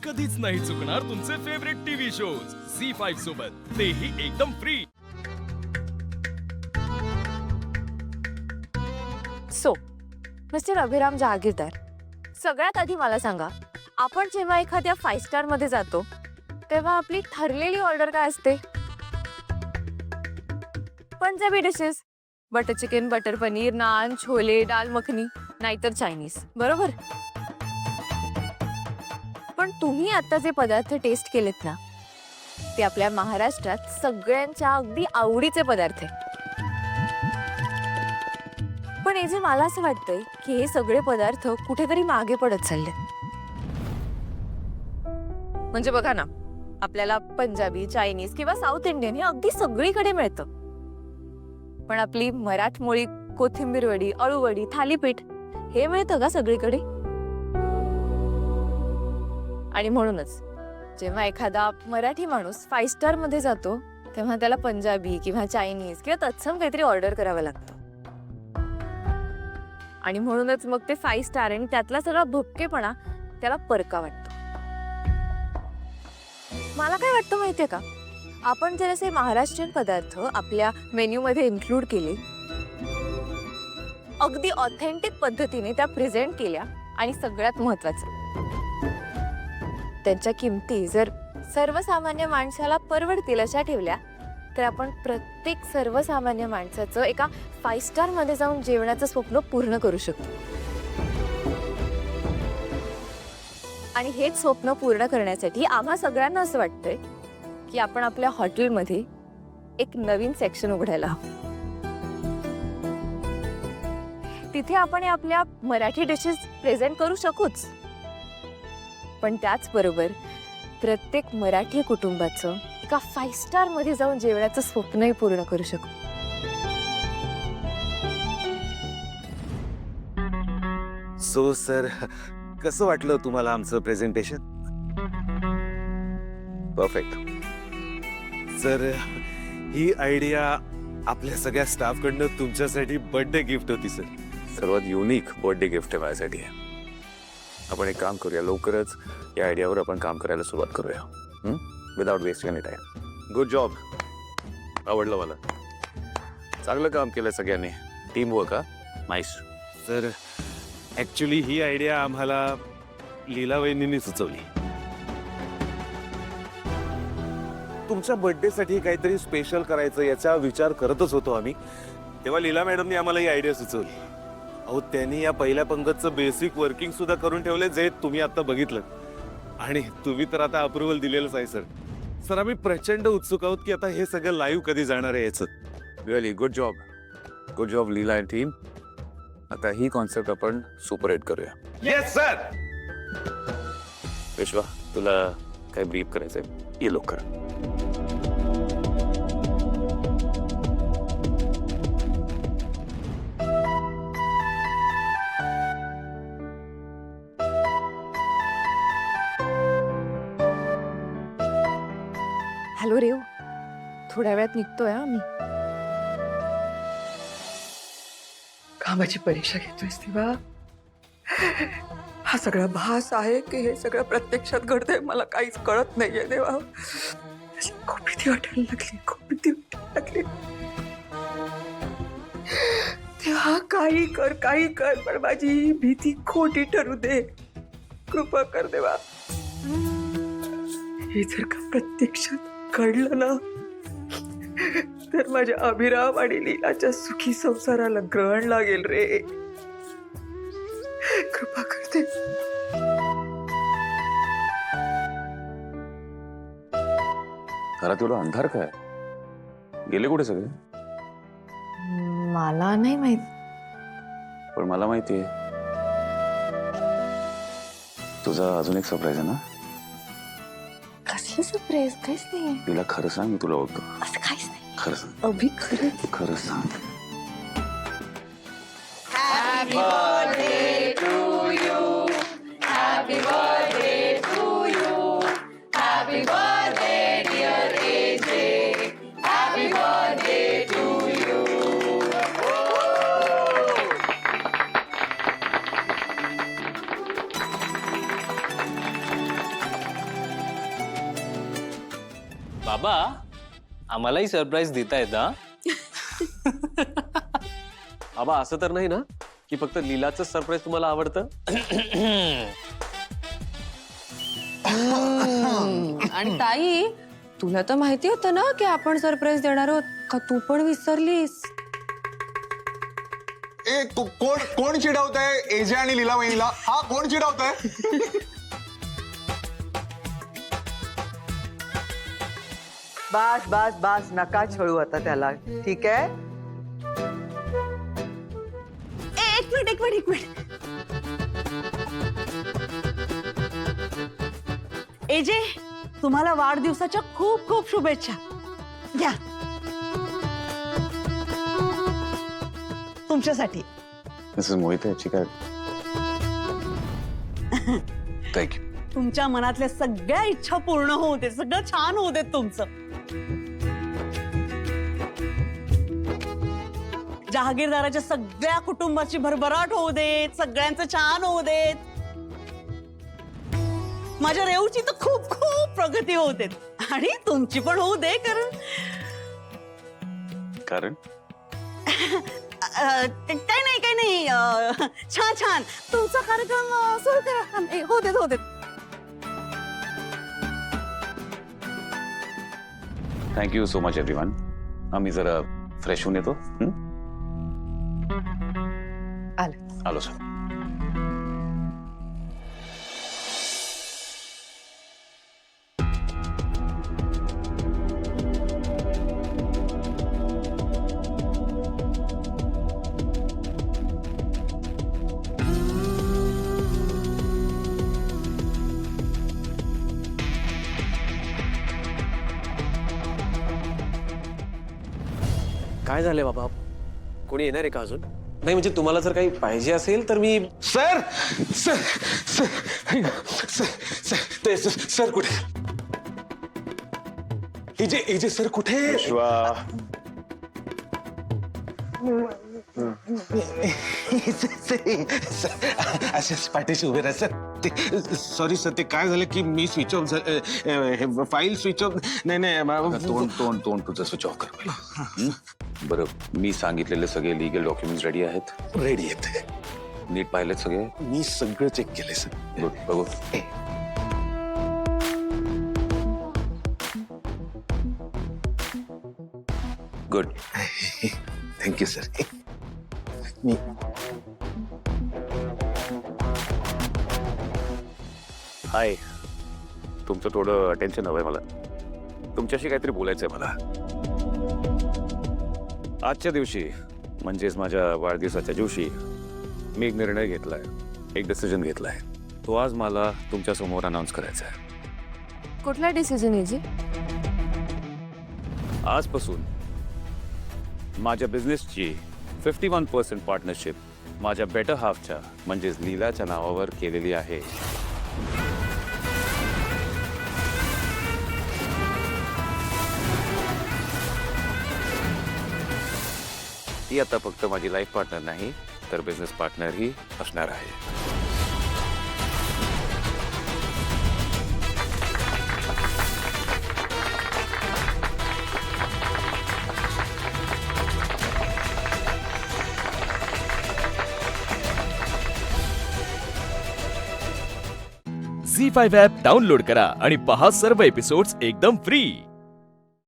कधीच नाही चुकणार तुमचे फेवरेट टीव्ही शोज झी5 सोबत, तेही एकदम free. So mister Abhiram Jahagirdar, सगळ्यात आधी मला सांगा, आपण जेव्हा एखाद्या 5 स्टार मध्ये जातो तेव्हा आपली ठरलेली ऑर्डर काय असते? Punjabi dishes, butter chicken, butter paneer, naan, chole, dal makhani, नाहीतर चायनीज, बरोबर? पण तुम्ही आता जे पदार्थ टेस्ट केलेत ना, ते आपल्या महाराष्ट्रात सगळ्यांच्या अगदी आवडीचे पदार्थ आहेत। पण हे जे मला असं वाटतंय की हे सगळे पदार्थ कुठेतरी मागे पडत चालले। म्हणजे बघा ना, आपल्याला पंजाबी, चायनीज किंवा साऊथ इंडियन हे अगदी सगळीकडे मिळतं, पण आपली मराठमोळी कोथिंबीर वडी, अळूवडी, थालीपीठ हे मिळतं का सगळीकडे? आणि म्हणूनच जेव्हा एखादा मराठी माणूस 5 स्टार मध्ये जातो तेव्हा त्याला पंजाबी किंवा चायनीज किंवा तत्सम काहीतरी ऑर्डर करावं लागतं। आणि म्हणूनच मग ते 5 स्टार आणि त्यातला सगळा भुपकेपणा त्याला परका वाटतो। मला काय वाटतं माहितीये का, आपण जर असे महाराष्ट्रीयन पदार्थ आपल्या मेन्यू मध्ये इन्क्लूड केले, अगदी ऑथेंटिक पद्धतीने त्या प्रेझेंट केल्या, आणि सगळ्यात महत्त्वाचं त्यांच्या किमती जर सर्वसामान्य माणसाला परवडतील अशा ठेवल्या, तर आपण प्रत्येक सर्वसामान्य माणसाचं एका 5 स्टार मध्ये जाऊन जेवणाचं स्वप्न पूर्ण करू शकतो। आणि हेच स्वप्न पूर्ण करण्यासाठी आम्हा सगळ्यांना असं वाटतंय की आपण आपल्या हॉटेलमध्ये एक नवीन सेक्शन उघडायला हवं। तिथे आपण आपल्या मराठी डिशेस प्रेझेंट करू शकूच, पण त्याचबरोबर प्रत्येक मराठी कुटुंबाचं एका 5 स्टार मध्ये जाऊन जेवणाचं स्वप्नही पूर्ण करू शकू। सो सर, कसं वाटलं तुम्हाला आमचं प्रेझेंटेशन? परफेक्ट सर, ही आयडिया आपल्या सगळ्या स्टाफ कडनं तुमच्यासाठी बर्थडे गिफ्ट होती सर। सर्वात युनिक बर्थडे गिफ्ट आहे माझ्यासाठी। आपण एक काम करूया, लवकरच या आयडियावर आपण काम करायला सुरुवात करूया, without wasting any time. Good job, आवडलं मला, चांगलं काम केलं सगळ्यांनी, team work. Nice sir, actually ही आयडिया आम्हाला लीला वहिनींनी सुचवली। तुमच्या बर्थडे साठी काहीतरी स्पेशल करायचं याचा विचार करतच होतो आम्ही, तेव्हा लीला मॅडमनी आम्हाला ही आयडिया सुचवली। अहो, त्यांनी या पहिल्या पंगतचं बेसिक वर्किंग सुद्धा करून ठेवले, जे तुम्ही आता बघितलं, आणि तुम्ही तर आता अप्रुव्हल दिलेलंच आहे सर। सर, आम्ही प्रचंड उत्सुक आहोत की आता हे सगळं लाईव्ह कधी जाणार आहे याचं। Really good job Leela and team. आता ही कॉन्सेप्ट आपण सुपर हिट करूया। Yes sir. विश्वा, तुला काय ब्रीफ करायचंय? ये लवकर। हॅलो रेव, थोड्या वेळात निघतोय आम्ही। कामाची परीक्षा घेतोयस तेव्हा हा सगळा भास आहे की हे सगळं प्रत्यक्षात घडतंय मला काहीच कळत नाहीये देवा। खूप भीती वाटायला लागली, खूप भीती वाटायला लागली। तेव्हा काही कर, पण माझी भीती खोटी ठरू दे, कृपा कर देवा। हे जर का प्रत्यक्षात घडलं ना, तर माझ्या अभिराम आणि लीलाच्या सुखी संसाराला ग्रहण लागेल रे, कृपा करते। घरात एवढा अंधार काय? गेले कुठे सगळे? मला नाही माहित, पण मला माहितीये तुझा अजून एक सरप्राईज आहे ना। कसलं सरप्राईज? काहीच नाही, तिला खरं सांग, मी तुला ओळखतो। असं काहीच नाही खरं सांग, अभि, खरंच। खरं सांग। बाबा आम्हालाही सरप्राईज देता येतं. बाबा असं तर नाही ना की फक्त लीलाचं सरप्राईज तुम्हाला आवडतं? आणि ताई तुला तर माहिती होतं ना की आपण सरप्राईज देणार आहोत का? तू पण विसरलीस? ए तू कोण चिडवतंय एजे आणि लीला वहिनीला? हा कोण चिडवतंय? बास बास बास नका छळू आता त्याला, ठीक आहे? एक मिनिट एजे, तुम्हाला वाढदिवसाच्या खूप खूप शुभेच्छा. घ्या तुमच्यासाठी. मिसेस मोहिते चिका थँक्यू. तुमच्या मनातल्या सगळ्या इच्छा पूर्ण होऊ दे, सगळं छान होऊ देत तुमचं. जहागीरदाराच्या सगळ्या कुटुंबाची भरभराट होऊ देत, सगळ्यांचं छान होऊ देत. माझ्या रेवची तर खूप खूप प्रगती होऊ देत आणि तुमची पण होऊ दे. कारण काही नाही छान छान तुमचा कार्यक्रम सुरू करा. होऊ देत. Thank you so much everyone. आम्ही जरा फ्रेश होऊन येतो. आलो सर. काय झालंय बाबा? कोणी येणार आहे का अजून? नाही म्हणजे तुम्हाला जर काही पाहिजे असेल तर मी. सर सर सर सर ते सर कुठे? एजे सर कुठे? असेच पाठीशी उभे राहा सर. ते सॉरी सर, ते काय झालं की मी switch off file switch off. नाही तोंड तुझं स्विच ऑफ कर. बरं, मी सांगितलेले सगळे लिगल डॉक्युमेंट्स रेडी आहेत? रेडी येते. नीट पाहिलेत सगळे? मी सगळं चेक केलंय सर. गुड. बघू. गुड. Thank you sir. मी हाय. तुमचं थोडं अटेन्शन हवंय मला. तुमच्याशी काहीतरी बोलायचंय मला. आजच्या दिवशी म्हणजेच माझ्या वाढदिवसाच्या दिवशी मी एक निर्णय घेतलाय, एक डिसिजन घेतलाय. तो आज मला तुमच्या समोर अनाऊन्स करायचा आहे. कुठला डिसिजन आहे जी? आजपासून माझ्या बिझनेसची 51% पार्टनरशिप माझ्या बेटर हाफच्या म्हणजेच लीलाच्या नावावर केलेली आहे. ती आता फक्त माझी लाईफ पार्टनर नाही तर बिझनेस पार्टनरही असणार आहे. झी5 ॲप डाउनलोड करा आणि पहा सर्व एपिसोड्स एकदम फ्री.